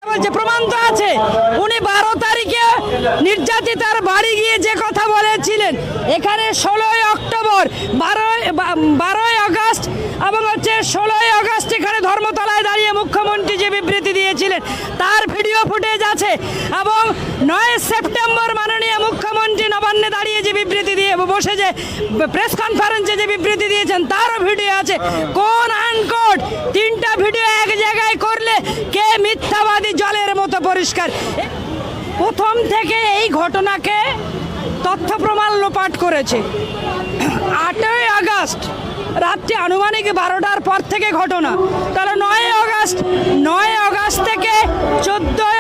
বলছে প্রমাণ তো আছে। উনি 12 তারিখে নির্যাতিতার বাড়ি গিয়ে যে কথা বলেছিলেন, এখানে 16ই অক্টোবর, 12ই আগস্ট এবং 16ই আগস্ট এখানে ধর্মতলায় দাঁড়িয়ে মুখ্যমন্ত্রী যে বিবৃতি দিয়েছিলেন তার ভিডিও ফুটেজ আছে, এবং 9 সেপ্টেম্বর মাননীয় মুখ্যমন্ত্রী নবান্নে দাঁড়িয়ে যে বিবৃতি দিয়ে বসে যে প্রেস কনফারেন্সে যে বিবৃতি দিয়েছেন তারও ভিডিও আছে। কোন আনকোড 3টা ভিডিও এক জায়গায় করলে কে মিথ্যাবাদী জলের মতো পরিষ্কার। প্রথম থেকে এই ঘটনাকে তথ্য প্রমাণ লোপাট করেছে। 8ই আগস্ট রাত্রি আনুমানিক 12টার পর থেকে ঘটনা, তাহলে 9ই আগস্ট থেকে 14